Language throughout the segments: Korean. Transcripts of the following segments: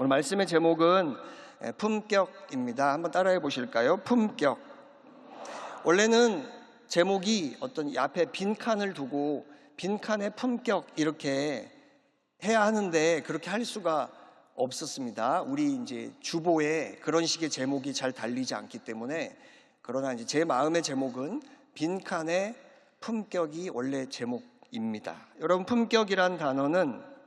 오늘 말씀의 제목은 품격입니다. 한번 따라해 보실까요? 품격. 원래는 제목이 어떤 이 앞에 빈칸을 두고 빈칸의 품격 이렇게 해야 하는데 그렇게 할 수가 없었습니다. 우리 이제 주보에 그런 식의 제목이 잘 달리지 않기 때문에. 그러나 이제 제 마음의 제목은 빈칸의 품격이 원래 제목입니다. 여러분, 품격이란 단어는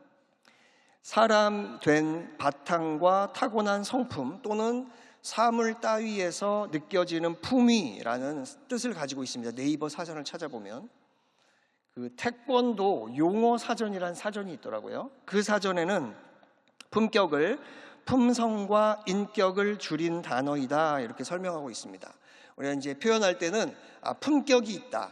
사람 된 바탕과 타고난 성품 또는 사물 따위에서 느껴지는 품위라는 뜻을 가지고 있습니다. 네이버 사전을 찾아보면 그 태권도 용어 사전이라는 사전이 있더라고요. 그 사전에는 품격을 품성과 인격을 줄인 단어이다 이렇게 설명하고 있습니다. 우리가 이제 표현할 때는 품격이 있다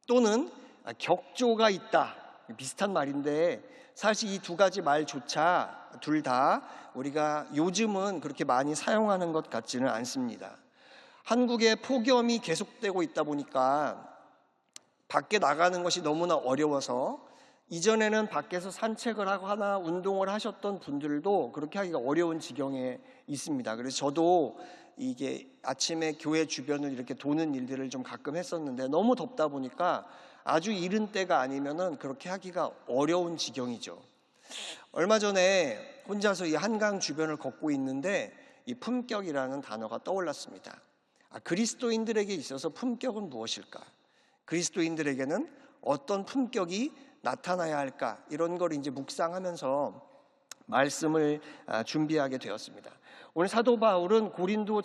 또는 격조가 있다, 비슷한 말인데 사실 이 두 가지 말조차 둘 다 우리가 요즘은 그렇게 많이 사용하는 것 같지는 않습니다. 한국의 폭염이 계속되고 있다 보니까 밖에 나가는 것이 너무나 어려워서 이전에는 밖에서 산책을 하거나 운동을 하셨던 분들도 그렇게 하기가 어려운 지경에 있습니다. 그래서 저도 이게 아침에 교회 주변을 이렇게 도는 일들을 좀 가끔 했었는데 너무 덥다 보니까 아주 이른 때가 아니면은 그렇게 하기가 어려운 지경이죠. 얼마 전에 혼자서 이 한강 주변을 걷고 있는데 이 품격이라는 단어가 떠올랐습니다. 그리스도인들에게 있어서 품격은 무엇일까? 그리스도인들에게는 어떤 품격이 나타나야 할까? 이런 걸 이제 묵상하면서 말씀을 준비하게 되었습니다. 오늘 사도 바울은 고린도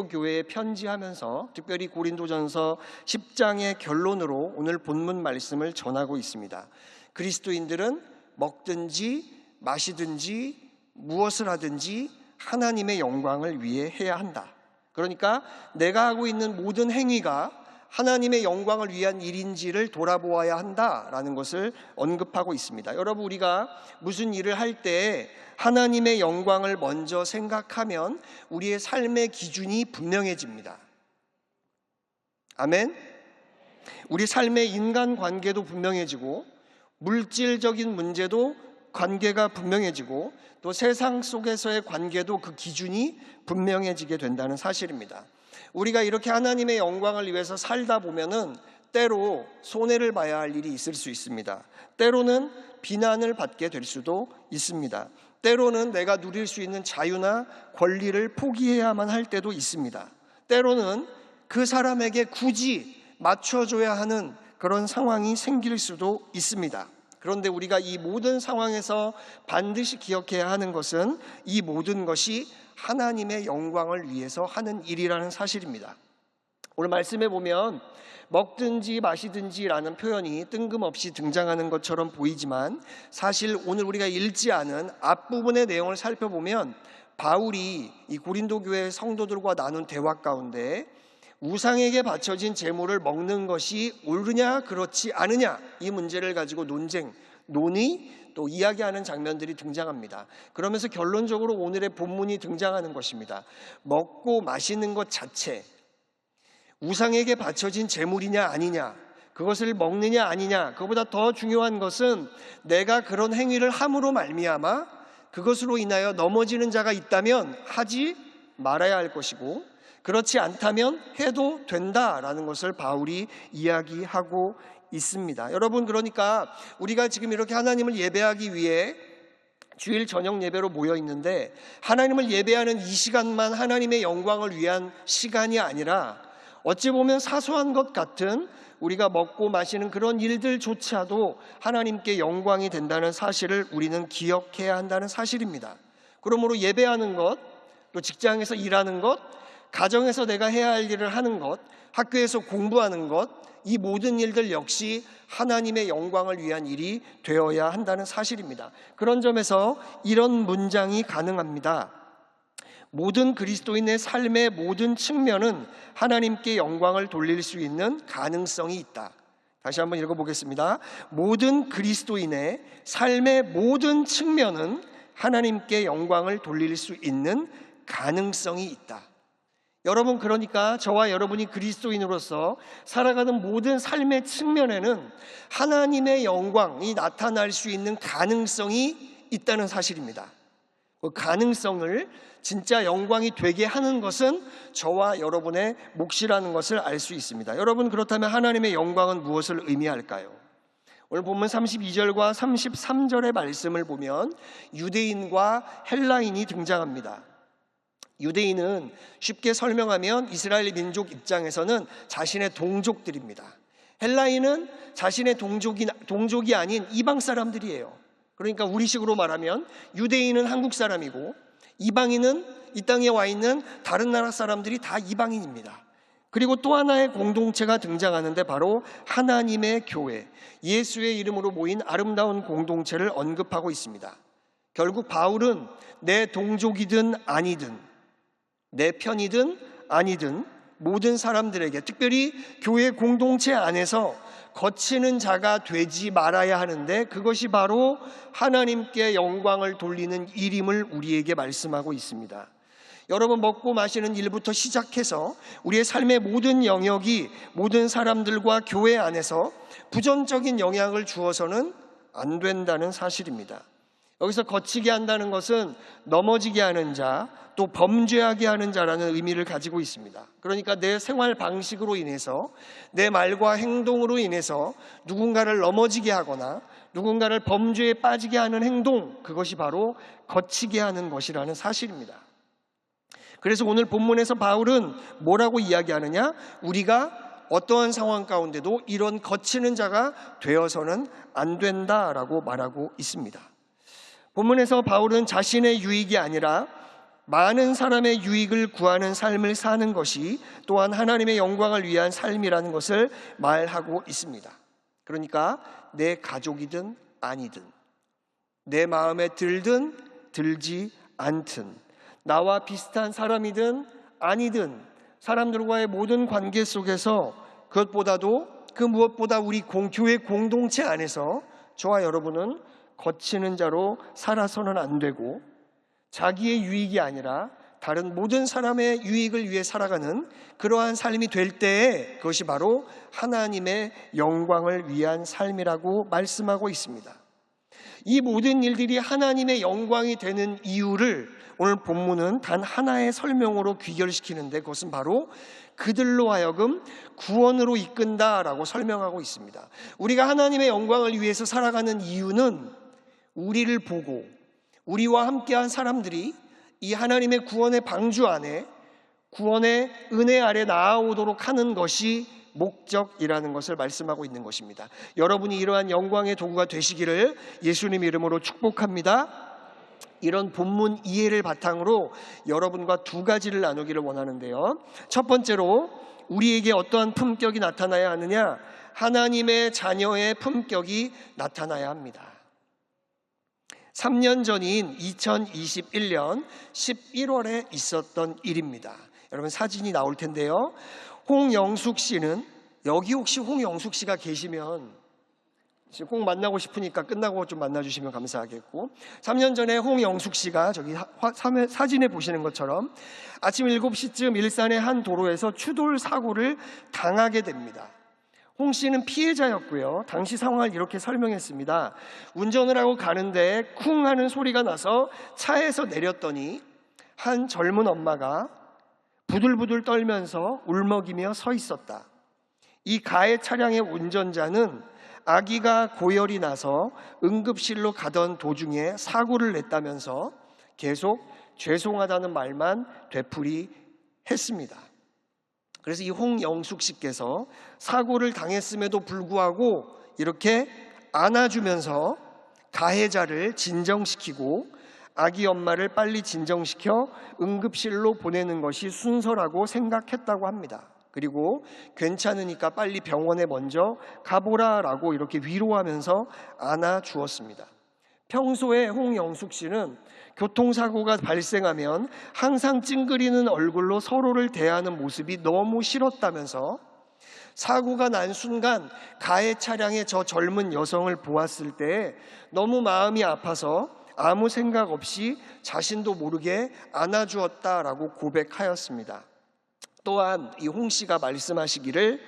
교회에 편지하면서 특별히 고린도전서 10장의 결론으로 오늘 본문 말씀을 전하고 있습니다. 그리스도인들은 먹든지 마시든지 무엇을 하든지 하나님의 영광을 위해 해야 한다. 그러니까 내가 하고 있는 모든 행위가 하나님의 영광을 위한 일인지를 돌아보아야 한다라는 것을 언급하고 있습니다. 여러분, 우리가 무슨 일을 할 때 하나님의 영광을 먼저 생각하면 우리의 삶의 기준이 분명해집니다. 아멘. 우리 삶의 인간관계도 분명해지고 물질적인 문제도 관계가 분명해지고 또 세상 속에서의 관계도 그 기준이 분명해지게 된다는 사실입니다. 우리가 이렇게 하나님의 영광을 위해서 살다 보면은 때로 손해를 봐야 할 일이 있을 수 있습니다. 때로는 비난을 받게 될 수도 있습니다. 때로는 내가 누릴 수 있는 자유나 권리를 포기해야만 할 때도 있습니다. 때로는 그 사람에게 굳이 맞춰줘야 하는 그런 상황이 생길 수도 있습니다. 그런데 우리가 이 모든 상황에서 반드시 기억해야 하는 것은 이 모든 것이 하나님의 영광을 위해서 하는 일이라는 사실입니다. 오늘 말씀에 보면 먹든지 마시든지라는 표현이 뜬금없이 등장하는 것처럼 보이지만 사실 오늘 우리가 읽지 않은 앞부분의 내용을 살펴보면 바울이 이 고린도 교회 성도들과 나눈 대화 가운데 우상에게 바쳐진 제물을 먹는 것이 옳으냐 그렇지 않으냐 이 문제를 가지고 논의 또 이야기하는 장면들이 등장합니다. 그러면서 결론적으로 오늘의 본문이 등장하는 것입니다. 먹고 마시는 것 자체, 우상에게 바쳐진 제물이냐 아니냐, 그것을 먹느냐 아니냐, 그보다 더 중요한 것은 내가 그런 행위를 함으로 말미암아 그것으로 인하여 넘어지는 자가 있다면 하지 말아야 할 것이고 그렇지 않다면 해도 된다라는 것을 바울이 이야기하고 있습니다. 여러분, 그러니까 우리가 지금 이렇게 하나님을 예배하기 위해 주일 저녁 예배로 모여 있는데 하나님을 예배하는 이 시간만 하나님의 영광을 위한 시간이 아니라 어찌 보면 사소한 것 같은 우리가 먹고 마시는 그런 일들조차도 하나님께 영광이 된다는 사실을 우리는 기억해야 한다는 사실입니다. 그러므로 예배하는 것, 또 직장에서 일하는 것, 가정에서 내가 해야 할 일을 하는 것, 학교에서 공부하는 것, 이 모든 일들 역시 하나님의 영광을 위한 일이 되어야 한다는 사실입니다. 그런 점에서 이런 문장이 가능합니다. 모든 그리스도인의 삶의 모든 측면은 하나님께 영광을 돌릴 수 있는 가능성이 있다. 다시 한번 읽어보겠습니다. 모든 그리스도인의 삶의 모든 측면은 하나님께 영광을 돌릴 수 있는 가능성이 있다. 여러분, 그러니까 저와 여러분이 그리스도인으로서 살아가는 모든 삶의 측면에는 하나님의 영광이 나타날 수 있는 가능성이 있다는 사실입니다. 그 가능성을 진짜 영광이 되게 하는 것은 저와 여러분의 몫이라는 것을 알 수 있습니다. 여러분, 그렇다면 하나님의 영광은 무엇을 의미할까요? 오늘 본문 32절과 33절의 말씀을 보면 유대인과 헬라인이 등장합니다. 유대인은 쉽게 설명하면 이스라엘 민족 입장에서는 자신의 동족들입니다. 헬라인은 자신의 동족이 아닌 이방 사람들이에요. 그러니까 우리식으로 말하면 유대인은 한국 사람이고 이방인은 이 땅에 와 있는 다른 나라 사람들이 다 이방인입니다. 그리고 또 하나의 공동체가 등장하는데 바로 하나님의 교회, 예수의 이름으로 모인 아름다운 공동체를 언급하고 있습니다. 결국 바울은 내 동족이든 아니든, 내 편이든 아니든 모든 사람들에게, 특별히 교회 공동체 안에서 거치는 자가 되지 말아야 하는데 그것이 바로 하나님께 영광을 돌리는 일임을 우리에게 말씀하고 있습니다. 여러분, 먹고 마시는 일부터 시작해서 우리의 삶의 모든 영역이 모든 사람들과 교회 안에서 부정적인 영향을 주어서는 안 된다는 사실입니다. 여기서 거치게 한다는 것은 넘어지게 하는 자, 또 범죄하게 하는 자라는 의미를 가지고 있습니다. 그러니까 내 생활 방식으로 인해서, 내 말과 행동으로 인해서 누군가를 넘어지게 하거나 누군가를 범죄에 빠지게 하는 행동, 그것이 바로 거치게 하는 것이라는 사실입니다. 그래서 오늘 본문에서 바울은 뭐라고 이야기하느냐? 우리가 어떠한 상황 가운데도 이런 거치는 자가 되어서는 안 된다라고 말하고 있습니다. 본문에서 바울은 자신의 유익이 아니라 많은 사람의 유익을 구하는 삶을 사는 것이 또한 하나님의 영광을 위한 삶이라는 것을 말하고 있습니다. 그러니까 내 가족이든 아니든, 내 마음에 들든 들지 않든, 나와 비슷한 사람이든 아니든 사람들과의 모든 관계 속에서 그것보다도 그 무엇보다 우리 교회 공동체 안에서 저와 여러분은 거치는 자로 살아서는 안 되고 자기의 유익이 아니라 다른 모든 사람의 유익을 위해 살아가는 그러한 삶이 될 때에 그것이 바로 하나님의 영광을 위한 삶이라고 말씀하고 있습니다. 이 모든 일들이 하나님의 영광이 되는 이유를 오늘 본문은 단 하나의 설명으로 귀결시키는데 그것은 바로 그들로 하여금 구원으로 이끈다라고 설명하고 있습니다. 우리가 하나님의 영광을 위해서 살아가는 이유는 우리를 보고 우리와 함께한 사람들이 이 하나님의 구원의 방주 안에, 구원의 은혜 아래 나아오도록 하는 것이 목적이라는 것을 말씀하고 있는 것입니다. 여러분이 이러한 영광의 도구가 되시기를 예수님 이름으로 축복합니다. 이런 본문 이해를 바탕으로 여러분과 두 가지를 나누기를 원하는데요. 첫 번째로 우리에게 어떠한 품격이 나타나야 하느냐? 하나님의 자녀의 품격이 나타나야 합니다. 3년 전인 2021년 11월에 있었던 일입니다. 여러분 사진이 나올 텐데요. 홍영숙 씨는, 여기 혹시 홍영숙 씨가 계시면 꼭 만나고 싶으니까 끝나고 좀 만나주시면 감사하겠고, 3년 전에 홍영숙 씨가 저기 사진에 보시는 것처럼 아침 7시쯤 일산의 한 도로에서 추돌 사고를 당하게 됩니다. 홍 씨는 피해자였고요. 당시 상황을 이렇게 설명했습니다. 운전을 하고 가는데 쿵 하는 소리가 나서 차에서 내렸더니 한 젊은 엄마가 부들부들 떨면서 울먹이며 서 있었다. 이 가해 차량의 운전자는 아기가 고열이 나서 응급실로 가던 도중에 사고를 냈다면서 계속 죄송하다는 말만 되풀이했습니다. 그래서 이 홍영숙 씨께서 사고를 당했음에도 불구하고 이렇게 안아주면서 가해자를 진정시키고 아기 엄마를 빨리 진정시켜 응급실로 보내는 것이 순서라고 생각했다고 합니다. 그리고 괜찮으니까 빨리 병원에 먼저 가보라라고 이렇게 위로하면서 안아주었습니다. 평소에 홍영숙 씨는 교통사고가 발생하면 항상 찡그리는 얼굴로 서로를 대하는 모습이 너무 싫었다면서 사고가 난 순간 가해 차량의 저 젊은 여성을 보았을 때 너무 마음이 아파서 아무 생각 없이 자신도 모르게 안아주었다라고 고백하였습니다. 또한 이 홍 씨가 말씀하시기를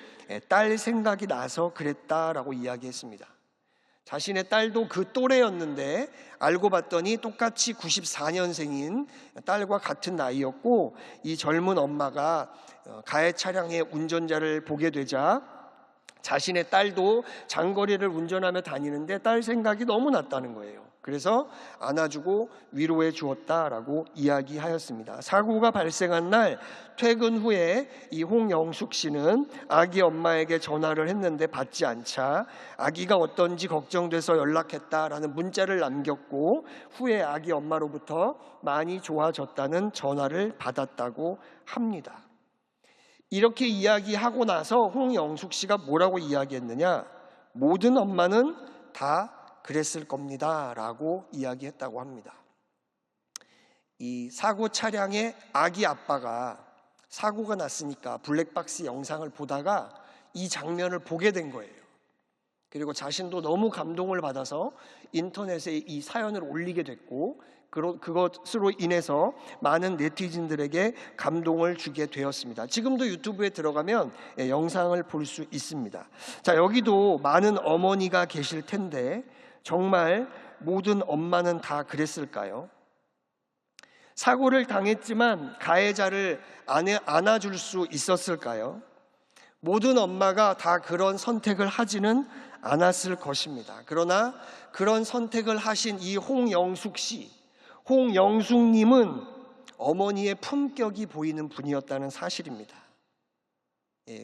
딸 생각이 나서 그랬다라고 이야기했습니다. 자신의 딸도 그 또래였는데 알고 봤더니 똑같이 94년생인 딸과 같은 나이였고, 이 젊은 엄마가 가해 차량의 운전자를 보게 되자 자신의 딸도 장거리를 운전하며 다니는데 딸 생각이 너무 났다는 거예요. 그래서 안아주고 위로해 주었다라고 이야기하였습니다. 사고가 발생한 날 퇴근 후에 이 홍영숙 씨는 아기 엄마에게 전화를 했는데 받지 않자 아기가 어떤지 걱정돼서 연락했다라는 문자를 남겼고, 후에 아기 엄마로부터 많이 좋아졌다는 전화를 받았다고 합니다. 이렇게 이야기하고 나서 홍영숙 씨가 뭐라고 이야기했느냐? 모든 엄마는 다 그랬을 겁니다 라고 이야기했다고 합니다. 이 사고 차량의 아기 아빠가 사고가 났으니까 블랙박스 영상을 보다가 이 장면을 보게 된 거예요. 그리고 자신도 너무 감동을 받아서 인터넷에 이 사연을 올리게 됐고, 그것으로 인해서 많은 네티즌들에게 감동을 주게 되었습니다. 지금도 유튜브에 들어가면 영상을 볼 수 있습니다. 자, 여기도 많은 어머니가 계실 텐데 정말 모든 엄마는 다 그랬을까요? 사고를 당했지만 가해자를 안아줄 수 있었을까요? 모든 엄마가 다 그런 선택을 하지는 않았을 것입니다. 그러나 그런 선택을 하신 이 홍영숙 씨, 홍영숙님은 어머니의 품격이 보이는 분이었다는 사실입니다.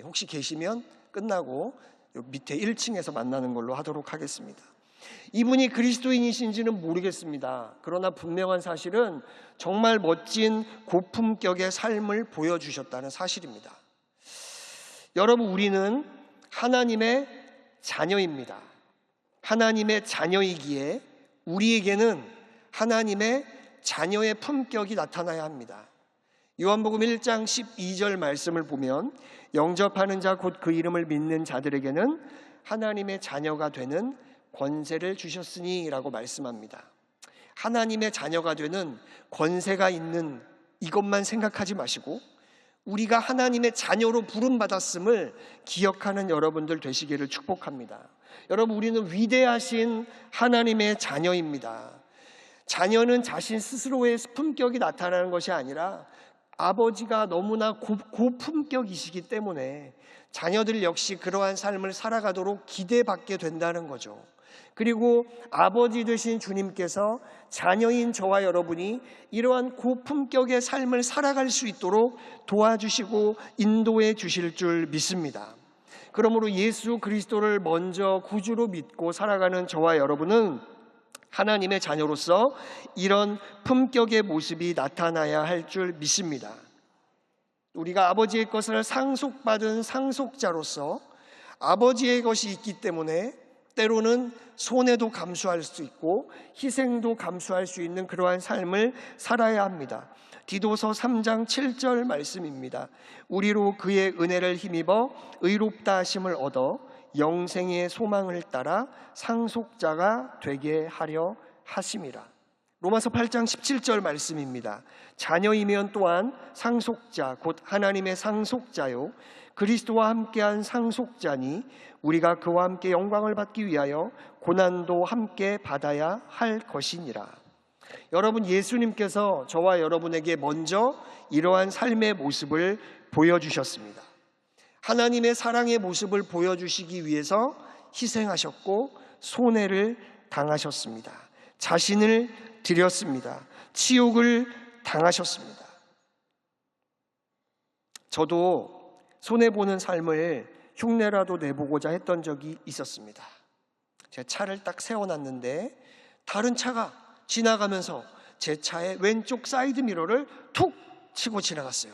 혹시 계시면 끝나고 밑에 1층에서 만나는 걸로 하도록 하겠습니다. 이분이 그리스도인이신지는 모르겠습니다. 그러나 분명한 사실은 정말 멋진 고품격의 삶을 보여주셨다는 사실입니다. 여러분, 우리는 하나님의 자녀입니다. 하나님의 자녀이기에 우리에게는 하나님의 자녀의 품격이 나타나야 합니다. 요한복음 1장 12절 말씀을 보면 영접하는 자 곧 그 이름을 믿는 자들에게는 하나님의 자녀가 되는 권세를 주셨으니 라고 말씀합니다. 하나님의 자녀가 되는 권세가 있는 이것만 생각하지 마시고 우리가 하나님의 자녀로 부름받았음을 기억하는 여러분들 되시기를 축복합니다. 여러분, 우리는 위대하신 하나님의 자녀입니다. 자녀는 자신 스스로의 품격이 나타나는 것이 아니라 아버지가 너무나 고품격이시기 때문에 자녀들 역시 그러한 삶을 살아가도록 기대받게 된다는 거죠. 그리고 아버지 되신 주님께서 자녀인 저와 여러분이 이러한 고품격의 삶을 살아갈 수 있도록 도와주시고 인도해 주실 줄 믿습니다. 그러므로 예수 그리스도를 먼저 구주로 믿고 살아가는 저와 여러분은 하나님의 자녀로서 이런 품격의 모습이 나타나야 할 줄 믿습니다. 우리가 아버지의 것을 상속받은 상속자로서 아버지의 것이 있기 때문에 때로는 손해도 감수할 수 있고 희생도 감수할 수 있는 그러한 삶을 살아야 합니다. 디도서 3장 7절 말씀입니다. 우리로 그의 은혜를 힘입어 의롭다 하심을 얻어 영생의 소망을 따라 상속자가 되게 하려 하심이라. 로마서 8장 17절 말씀입니다. 자녀이면 또한 상속자 곧 하나님의 상속자요 그리스도와 함께한 상속자니 우리가 그와 함께 영광을 받기 위하여 고난도 함께 받아야 할 것이니라. 여러분, 예수님께서 저와 여러분에게 먼저 이러한 삶의 모습을 보여주셨습니다. 하나님의 사랑의 모습을 보여주시기 위해서 희생하셨고 손해를 당하셨습니다. 자신을 드렸습니다. 치욕을 당하셨습니다. 저도 손해보는 삶을 흉내라도 내보고자 했던 적이 있었습니다. 제 차를 딱 세워놨는데 다른 차가 지나가면서 제 차의 왼쪽 사이드 미러를 툭 치고 지나갔어요.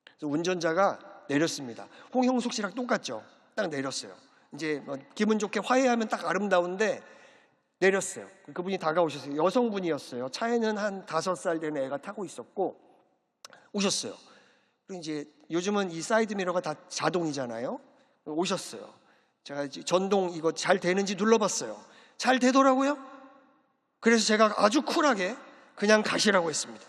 그래서 운전자가 내렸습니다. 홍형숙 씨랑 똑같죠? 딱 내렸어요. 이제 기분 좋게 화해하면 딱 아름다운데 내렸어요. 그분이 다가오셨어요. 여성분이었어요. 차에는 한 5살 되는 애가 타고 있었고 오셨어요. 그리고 이제 요즘은 이 사이드 미러가 다 자동이잖아요. 오셨어요. 제가 전동 이거 잘 되는지 눌러봤어요. 잘 되더라고요. 그래서 제가 아주 쿨하게 그냥 가시라고 했습니다.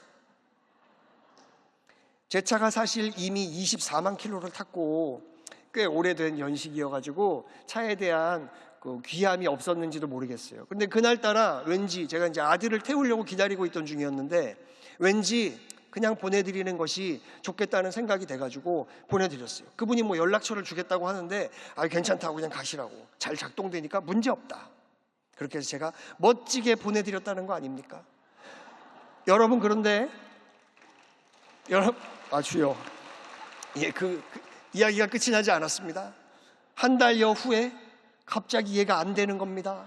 제 차가 사실 이미 24만 킬로를 탔고 꽤 오래된 연식이어가지고 차에 대한 그 귀함이 없었는지도 모르겠어요. 근데 그날따라 왠지 제가 이제 아들을 태우려고 기다리고 있던 중이었는데 왠지 그냥 보내드리는 것이 좋겠다는 생각이 돼가지고 보내드렸어요. 그분이 뭐 연락처를 주겠다고 하는데 괜찮다고 그냥 가시라고, 잘 작동되니까 문제없다, 그렇게 해서 제가 멋지게 보내드렸다는 거 아닙니까? 여러분, 그런데 여러분, 주여, 그 이야기가 끝이 나지 않았습니다. 한 달여 후에 갑자기 이해가 안 되는 겁니다.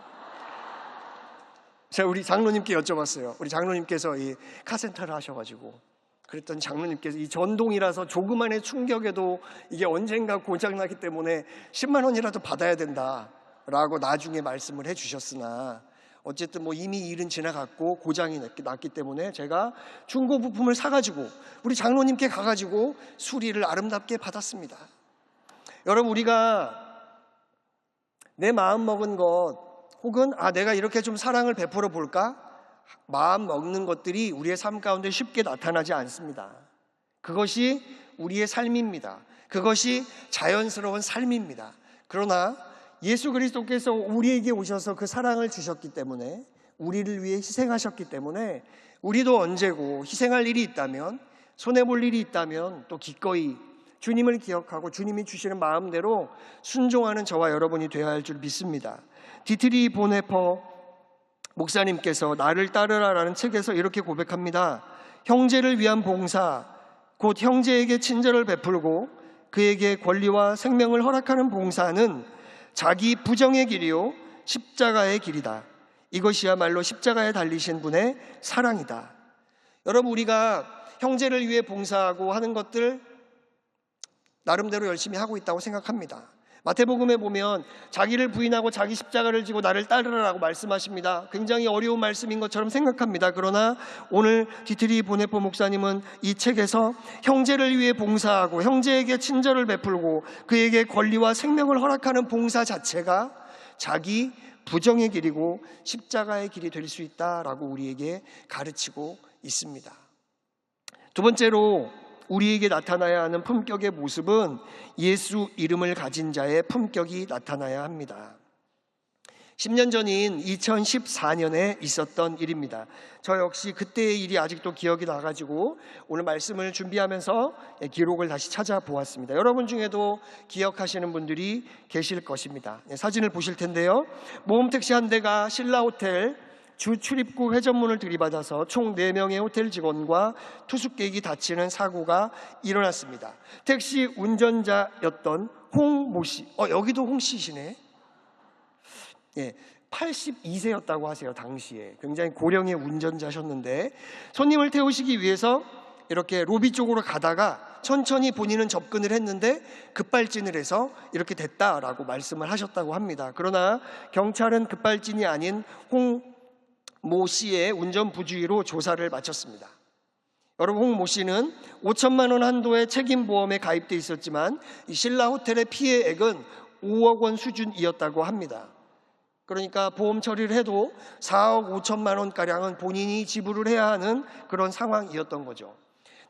제가 우리 장로님께 여쭤봤어요. 우리 장로님께서 이 카센터를 하셔가지고, 그랬더니 장로님께서 이 전동이라서 조그만의 충격에도 이게 언젠가 고장나기 때문에 10만 원이라도 받아야 된다라고 나중에 말씀을 해주셨으나, 어쨌든 뭐 이미 일은 지나갔고 고장이 났기 때문에 제가 중고 부품을 사가지고 우리 장로님께 가가지고 수리를 아름답게 받았습니다. 여러분, 우리가 내 마음 먹은 것, 혹은 내가 이렇게 좀 사랑을 베풀어 볼까, 마음 먹는 것들이 우리의 삶 가운데 쉽게 나타나지 않습니다. 그것이 우리의 삶입니다. 그것이 자연스러운 삶입니다. 그러나 예수 그리스도께서 우리에게 오셔서 그 사랑을 주셨기 때문에, 우리를 위해 희생하셨기 때문에, 우리도 언제고 희생할 일이 있다면, 손해볼 일이 있다면 또 기꺼이 주님을 기억하고 주님이 주시는 마음대로 순종하는 저와 여러분이 되어야 할 줄 믿습니다. 디트리 보네퍼 목사님께서 나를 따르라라는 책에서 이렇게 고백합니다. 형제를 위한 봉사, 곧 형제에게 친절을 베풀고 그에게 권리와 생명을 허락하는 봉사는 자기 부정의 길이요 십자가의 길이다. 이것이야말로 십자가에 달리신 분의 사랑이다. 여러분, 우리가 형제를 위해 봉사하고 하는 것들 나름대로 열심히 하고 있다고 생각합니다. 마태복음에 보면 자기를 부인하고 자기 십자가를 지고 나를 따르라고 말씀하십니다. 굉장히 어려운 말씀인 것처럼 생각합니다. 그러나 오늘 디트리 보네포 목사님은 이 책에서 형제를 위해 봉사하고 형제에게 친절을 베풀고 그에게 권리와 생명을 허락하는 봉사 자체가 자기 부정의 길이고 십자가의 길이 될 수 있다라고 우리에게 가르치고 있습니다. 두 번째로 우리에게 나타나야 하는 품격의 모습은 예수 이름을 가진 자의 품격이 나타나야 합니다. 10년 전인 2014년에 있었던 일입니다. 저 역시 그때의 일이 아직도 기억이 나가지고 오늘 말씀을 준비하면서 기록을 다시 찾아보았습니다. 여러분 중에도 기억하시는 분들이 계실 것입니다. 사진을 보실 텐데요. 모험택시 한 대가 신라호텔 주 출입구 회전문을 들이받아서 총 4명의 호텔 직원과 투숙객이 다치는 사고가 일어났습니다. 택시 운전자였던 홍모 씨, 여기도 홍 씨시네. 82세였다고 하세요. 당시에 굉장히 고령의 운전자셨는데, 손님을 태우시기 위해서 이렇게 로비 쪽으로 가다가 천천히 본인은 접근을 했는데 급발진을 해서 이렇게 됐다라고 말씀을 하셨다고 합니다. 그러나 경찰은 급발진이 아닌 홍모 씨의 운전 부주의로 조사를 마쳤습니다. 여러분, 홍모 씨는 5천만 원 한도의 책임보험에 가입돼 있었지만 이 신라 호텔의 피해액은 5억 원 수준이었다고 합니다. 그러니까 보험 처리를 해도 4억 5천만 원가량은 본인이 지불을 해야 하는 그런 상황이었던 거죠.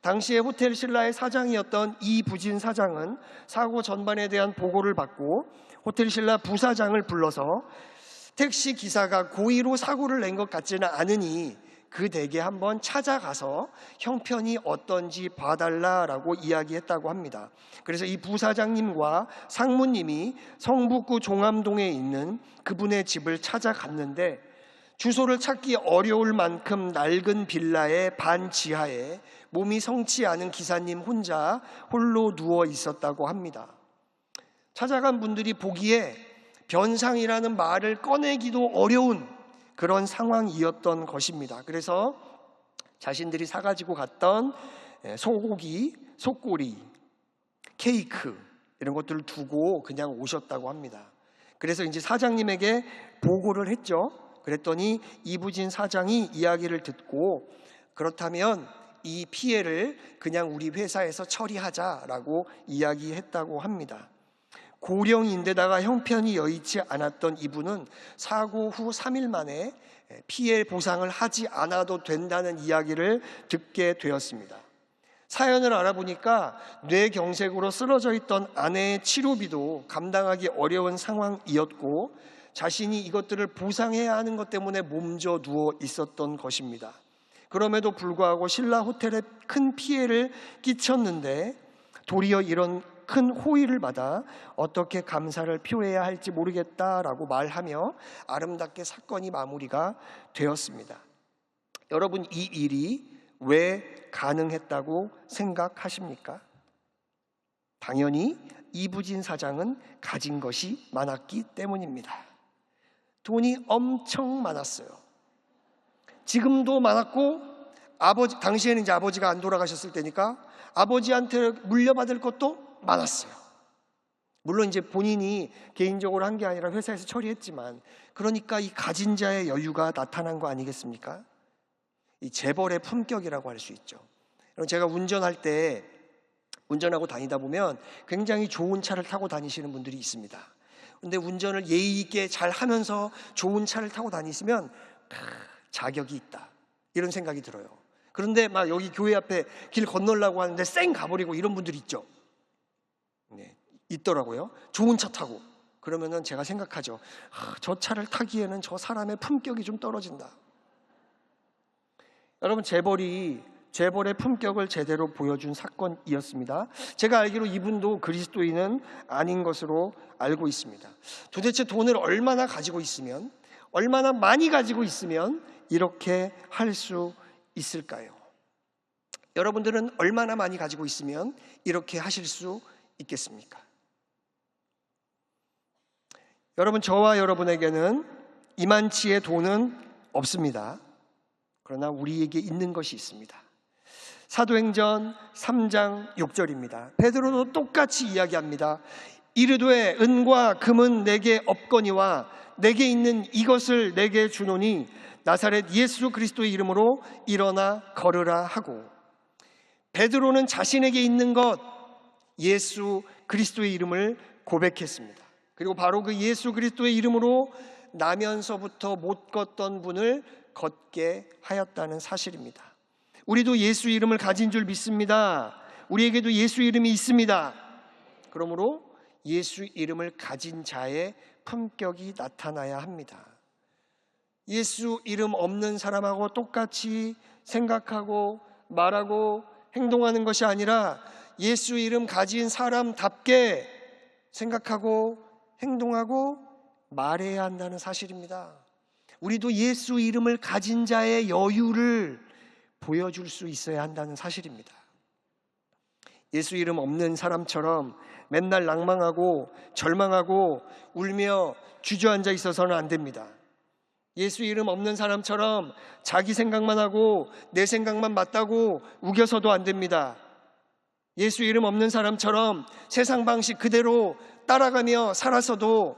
당시에 호텔 신라의 사장이었던 이부진 사장은 사고 전반에 대한 보고를 받고 호텔 신라 부사장을 불러서 택시 기사가 고의로 사고를 낸 것 같지는 않으니 그 댁에 한번 찾아가서 형편이 어떤지 봐달라라고 이야기했다고 합니다. 그래서 이 부사장님과 상무님이 성북구 종암동에 있는 그분의 집을 찾아갔는데 주소를 찾기 어려울 만큼 낡은 빌라의 반지하에 몸이 성치 않은 기사님 혼자 홀로 누워 있었다고 합니다. 찾아간 분들이 보기에 변상이라는 말을 꺼내기도 어려운 그런 상황이었던 것입니다. 그래서 자신들이 사가지고 갔던 소고기, 속꼬리, 케이크 이런 것들을 두고 그냥 오셨다고 합니다. 그래서 이제 사장님에게 보고를 했죠. 그랬더니 이부진 사장이 이야기를 듣고 그렇다면 이 피해를 그냥 우리 회사에서 처리하자라고 이야기했다고 합니다. 고령인데다가 형편이 여의치 않았던 이분은 사고 후 3일 만에 피해 보상을 하지 않아도 된다는 이야기를 듣게 되었습니다. 사연을 알아보니까 뇌경색으로 쓰러져 있던 아내의 치료비도 감당하기 어려운 상황이었고 자신이 이것들을 보상해야 하는 것 때문에 몸져 누워 있었던 것입니다. 그럼에도 불구하고 신라 호텔에 큰 피해를 끼쳤는데 도리어 이런 큰 호의를 받아 어떻게 감사를 표해야 할지 모르겠다라고 말하며 아름답게 사건이 마무리가 되었습니다. 여러분, 이 일이 왜 가능했다고 생각하십니까? 당연히 이부진 사장은 가진 것이 많았기 때문입니다. 돈이 엄청 많았어요. 지금도 많았고, 당시에는 이제 아버지가 안 돌아가셨을 때니까 아버지한테 물려받을 것도 많았어요. 물론 이제 본인이 개인적으로 한 게 아니라 회사에서 처리했지만, 그러니까 이 가진 자의 여유가 나타난 거 아니겠습니까? 이 재벌의 품격이라고 할 수 있죠. 제가 운전하고 다니다 보면 굉장히 좋은 차를 타고 다니시는 분들이 있습니다. 근데 운전을 예의 있게 잘 하면서 좋은 차를 타고 다니시면 자격이 있다, 이런 생각이 들어요. 그런데 막 여기 교회 앞에 길 건너려고 하는데 쌩 가버리고 이런 분들이 있죠. 네, 있더라고요. 좋은 차 타고. 그러면은 제가 생각하죠. 저 차를 타기에는 저 사람의 품격이 좀 떨어진다. 여러분, 재벌의 품격을 제대로 보여준 사건이었습니다. 제가 알기로 이분도 그리스도인은 아닌 것으로 알고 있습니다. 도대체 돈을 얼마나 가지고 있으면, 얼마나 많이 가지고 있으면 이렇게 할 수 있을까요? 여러분들은 얼마나 많이 가지고 있으면 이렇게 하실 수 있겠습니까? 여러분, 저와 여러분에게는 이만치의 돈은 없습니다. 그러나 우리에게 있는 것이 있습니다. 사도행전 3장 6절입니다. 베드로도 똑같이 이야기합니다. 이르되 은과 금은 내게 없거니와 내게 있는 이것을 내게 주노니 나사렛 예수 그리스도의 이름으로 일어나 걸으라 하고, 베드로는 자신에게 있는 것, 예수 그리스도의 이름을 고백했습니다. 그리고 바로 그 예수 그리스도의 이름으로 나면서부터 못 걷던 분을 걷게 하였다는 사실입니다. 우리도 예수 이름을 가진 줄 믿습니다. 우리에게도 예수 이름이 있습니다. 그러므로 예수 이름을 가진 자의 품격이 나타나야 합니다. 예수 이름 없는 사람하고 똑같이 생각하고 말하고 행동하는 것이 아니라 예수 이름 가진 사람답게 생각하고 행동하고 말해야 한다는 사실입니다. 우리도 예수 이름을 가진 자의 여유를 보여줄 수 있어야 한다는 사실입니다. 예수 이름 없는 사람처럼 맨날 낭망하고 절망하고 울며 주저앉아 있어서는 안 됩니다. 예수 이름 없는 사람처럼 자기 생각만 하고 내 생각만 맞다고 우겨서도 안 됩니다. 예수 이름 없는 사람처럼 세상 방식 그대로 따라가며 살아서도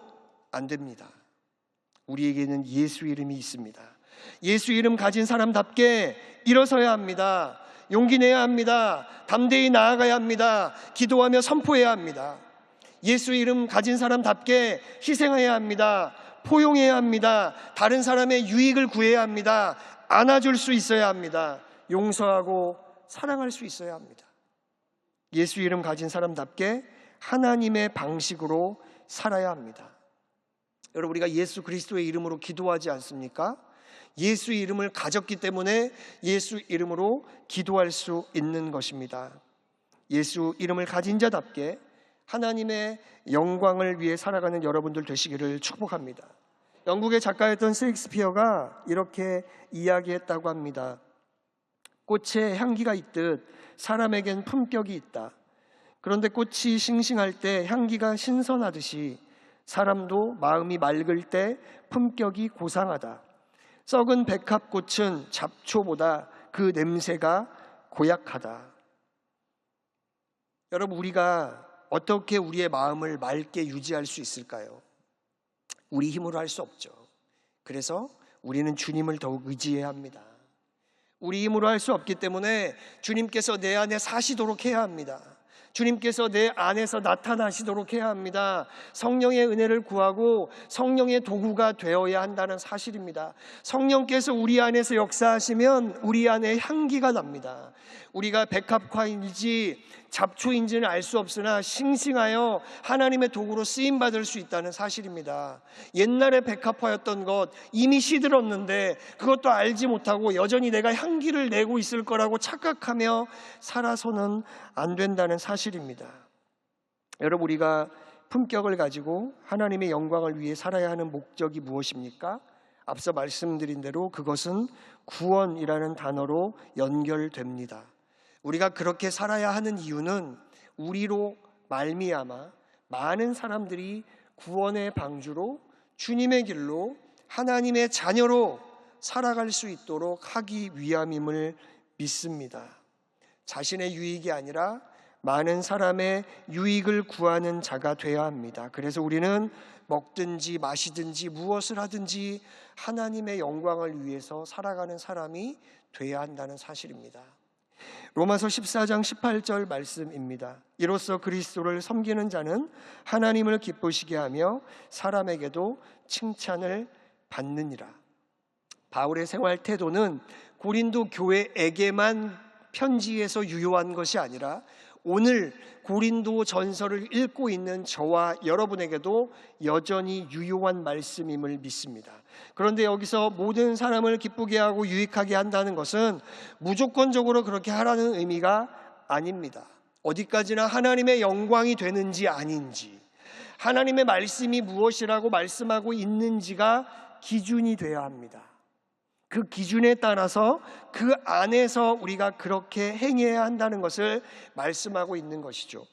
안 됩니다. 우리에게는 예수 이름이 있습니다. 예수 이름 가진 사람답게 일어서야 합니다. 용기 내야 합니다. 담대히 나아가야 합니다. 기도하며 선포해야 합니다. 예수 이름 가진 사람답게 희생해야 합니다. 포용해야 합니다. 다른 사람의 유익을 구해야 합니다. 안아줄 수 있어야 합니다. 용서하고 사랑할 수 있어야 합니다. 예수 이름 가진 사람답게 하나님의 방식으로 살아야 합니다. 여러분, 우리가 예수 그리스도의 이름으로 기도하지 않습니까? 예수 이름을 가졌기 때문에 예수 이름으로 기도할 수 있는 것입니다. 예수 이름을 가진 자답게 하나님의 영광을 위해 살아가는 여러분들 되시기를 축복합니다. 영국의 작가였던 셰익스피어가 이렇게 이야기했다고 합니다. 꽃에 향기가 있듯 사람에겐 품격이 있다. 그런데 꽃이 싱싱할 때 향기가 신선하듯이 사람도 마음이 맑을 때 품격이 고상하다. 썩은 백합꽃은 잡초보다 그 냄새가 고약하다. 여러분, 우리가 어떻게 우리의 마음을 맑게 유지할 수 있을까요? 우리 힘으로 할 수 없죠. 그래서 우리는 주님을 더욱 의지해야 합니다. 우리 힘으로 할 수 없기 때문에 주님께서 내 안에 사시도록 해야 합니다. 주님께서 내 안에서 나타나시도록 해야 합니다. 성령의 은혜를 구하고 성령의 도구가 되어야 한다는 사실입니다. 성령께서 우리 안에서 역사하시면 우리 안에 향기가 납니다. 우리가 백합화인지 잡초인지는 알 수 없으나 싱싱하여 하나님의 도구로 쓰임받을 수 있다는 사실입니다. 옛날에 백합화였던 것 이미 시들었는데 그것도 알지 못하고 여전히 내가 향기를 내고 있을 거라고 착각하며 살아서는 안 된다는 사실입니다. 여러분, 우리가 품격을 가지고 하나님의 영광을 위해 살아야 하는 목적이 무엇입니까? 앞서 말씀드린 대로 그것은 구원이라는 단어로 연결됩니다. 우리가 그렇게 살아야 하는 이유는 우리로 말미암아 많은 사람들이 구원의 방주로 주님의 길로 하나님의 자녀로 살아갈 수 있도록 하기 위함임을 믿습니다. 자신의 유익이 아니라 많은 사람의 유익을 구하는 자가 되어야 합니다. 그래서 우리는 먹든지 마시든지 무엇을 하든지 하나님의 영광을 위해서 살아가는 사람이 되어야 한다는 사실입니다. 로마서 14장 18절 말씀입니다. 이로써 그리스도를 섬기는 자는 하나님을 기쁘시게 하며 사람에게도 칭찬을 받느니라. 바울의 생활 태도는 고린도 교회에게만 편지에서 유효한 것이 아니라 오늘 고린도 전서를 읽고 있는 저와 여러분에게도 여전히 유효한 말씀임을 믿습니다. 그런데 여기서 모든 사람을 기쁘게 하고 유익하게 한다는 것은 무조건적으로 그렇게 하라는 의미가 아닙니다. 어디까지나 하나님의 영광이 되는지 아닌지, 하나님의 말씀이 무엇이라고 말씀하고 있는지가 기준이 되어야 합니다. 그 기준에 따라서 그 안에서 우리가 그렇게 행해야 한다는 것을 말씀하고 있는 것이죠.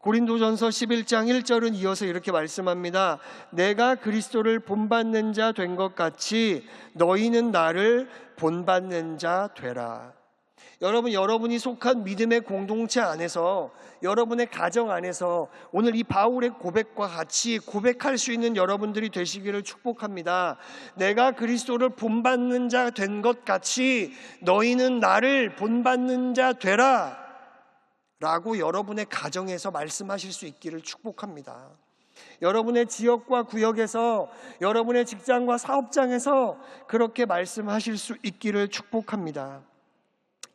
고린도전서 11장 1절은 이어서 이렇게 말씀합니다. 내가 그리스도를 본받는 자 된 것 같이 너희는 나를 본받는 자 되라. 여러분이 속한 믿음의 공동체 안에서, 여러분의 가정 안에서 오늘 이 바울의 고백과 같이 고백할 수 있는 여러분들이 되시기를 축복합니다. 내가 그리스도를 본받는 자 된 것 같이 너희는 나를 본받는 자 되라 라고 여러분의 가정에서 말씀하실 수 있기를 축복합니다. 여러분의 지역과 구역에서, 여러분의 직장과 사업장에서 그렇게 말씀하실 수 있기를 축복합니다.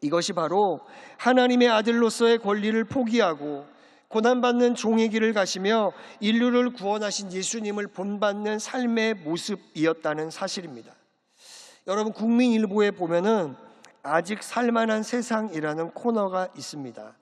이것이 바로 하나님의 아들로서의 권리를 포기하고 고난받는 종의 길을 가시며 인류를 구원하신 예수님을 본받는 삶의 모습이었다는 사실입니다. 여러분, 국민일보에 보면은 아직 살만한 세상이라는 코너가 있습니다.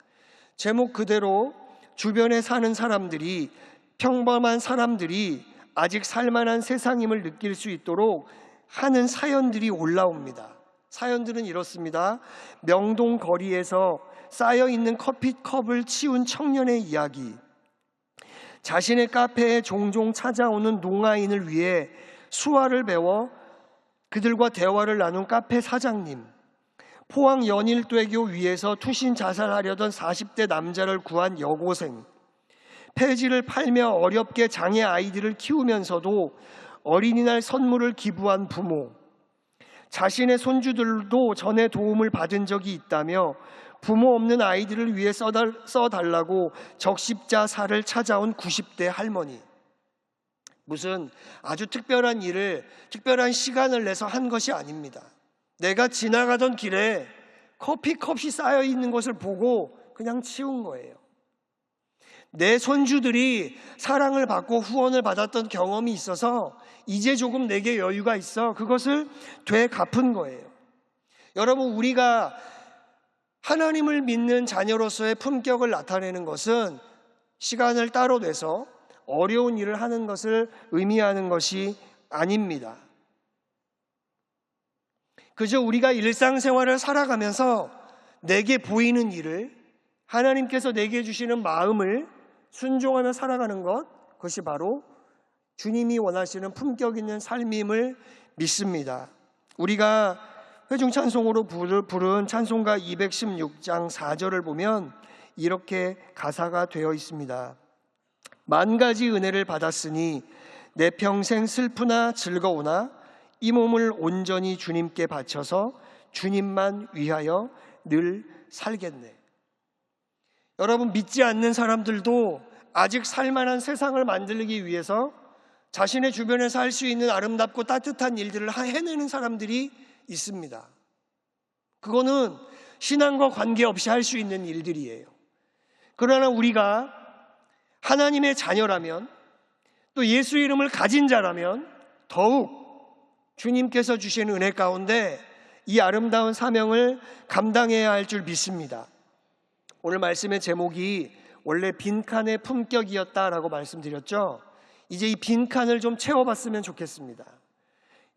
제목 그대로 주변에 사는 사람들이, 평범한 사람들이 아직 살만한 세상임을 느낄 수 있도록 하는 사연들이 올라옵니다. 사연들은 이렇습니다. 명동 거리에서 쌓여있는 커피컵을 치운 청년의 이야기, 자신의 카페에 종종 찾아오는 농아인을 위해 수화를 배워 그들과 대화를 나눈 카페 사장님, 포항 연일대교 위에서 투신 자살하려던 40대 남자를 구한 여고생, 폐지를 팔며 어렵게 장애 아이들을 키우면서도 어린이날 선물을 기부한 부모, 자신의 손주들도 전에 도움을 받은 적이 있다며 부모 없는 아이들을 위해 써달라고 적십자사를 찾아온 90대 할머니. 무슨 아주 특별한 일을, 특별한 시간을 내서 한 것이 아닙니다. 내가 지나가던 길에 커피컵이 쌓여 있는 것을 보고 그냥 치운 거예요. 내 손주들이 사랑을 받고 후원을 받았던 경험이 있어서 이제 조금 내게 여유가 있어 그것을 되갚은 거예요. 여러분, 우리가 하나님을 믿는 자녀로서의 품격을 나타내는 것은 시간을 따로 내서 어려운 일을 하는 것을 의미하는 것이 아닙니다. 그저 우리가 일상생활을 살아가면서 내게 보이는 일을, 하나님께서 내게 주시는 마음을 순종하며 살아가는 것, 그것이 바로 주님이 원하시는 품격 있는 삶임을 믿습니다. 우리가 회중찬송으로 부른 찬송가 216장 4절을 보면 이렇게 가사가 되어 있습니다. 만 가지 은혜를 받았으니 내 평생 슬프나 즐거우나 이 몸을 온전히 주님께 바쳐서 주님만 위하여 늘 살겠네. 여러분, 믿지 않는 사람들도 아직 살만한 세상을 만들기 위해서 자신의 주변에서 할 수 있는 아름답고 따뜻한 일들을 해내는 사람들이 있습니다. 그거는 신앙과 관계없이 할 수 있는 일들이에요. 그러나 우리가 하나님의 자녀라면, 또 예수 이름을 가진 자라면 더욱 주님께서 주신 은혜 가운데 이 아름다운 사명을 감당해야 할 줄 믿습니다. 오늘 말씀의 제목이 원래 빈칸의 품격이었다라고 말씀드렸죠. 이제 이 빈칸을 좀 채워봤으면 좋겠습니다.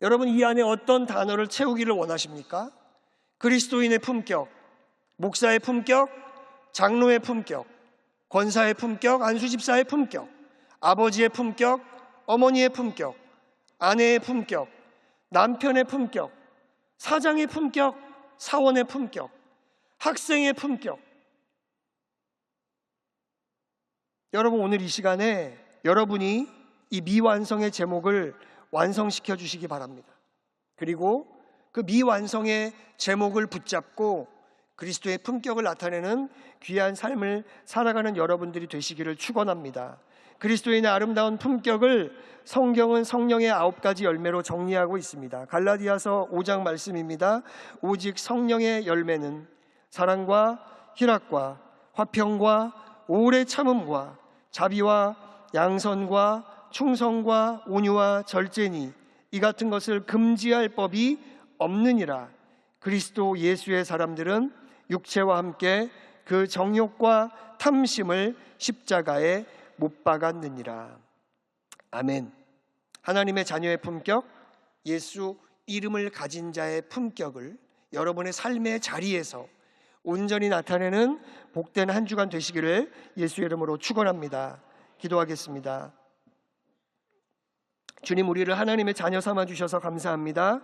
여러분, 이 안에 어떤 단어를 채우기를 원하십니까? 그리스도인의 품격, 목사의 품격, 장로의 품격, 권사의 품격, 안수집사의 품격, 아버지의 품격, 어머니의 품격, 아내의 품격, 남편의 품격, 사장의 품격, 사원의 품격, 학생의 품격. 여러분, 오늘 이 시간에 여러분이 이 미완성의 제목을 완성시켜 주시기 바랍니다. 그리고 그 미완성의 제목을 붙잡고 그리스도의 품격을 나타내는 귀한 삶을 살아가는 여러분들이 되시기를 축원합니다. 그리스도인의 아름다운 품격을 성경은 성령의 9가지 열매로 정리하고 있습니다. 갈라디아서 5장 말씀입니다. 오직 성령의 열매는 사랑과 희락과 화평과 오래 참음과 자비와 양선과 충성과 온유와 절제니 이 같은 것을 금지할 법이 없느니라. 그리스도 예수의 사람들은 육체와 함께 그 정욕과 탐심을 십자가에 못 박았느니라. 아멘. 하나님의 자녀의 품격, 예수 이름을 가진 자의 품격을 여러분의 삶의 자리에서 온전히 나타내는 복된 한 주간 되시기를 예수 이름으로 축원합니다. 기도하겠습니다. 주님, 우리를 하나님의 자녀 삼아 주셔서 감사합니다.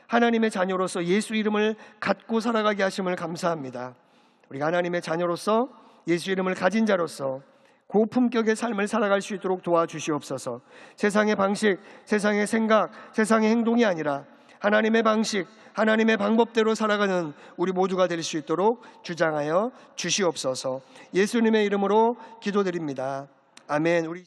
하나님의 자녀로서 예수 이름을 갖고 살아가게 하심을 감사합니다. 우리가 하나님의 자녀로서 예수 이름을 가진 자로서 고품격의 삶을 살아갈 수 있도록 도와주시옵소서. 세상의 방식, 세상의 생각, 세상의 행동이 아니라 하나님의 방식, 하나님의 방법대로 살아가는 우리 모두가 될 수 있도록 주장하여 주시옵소서. 예수님의 이름으로 기도드립니다. 아멘. 우리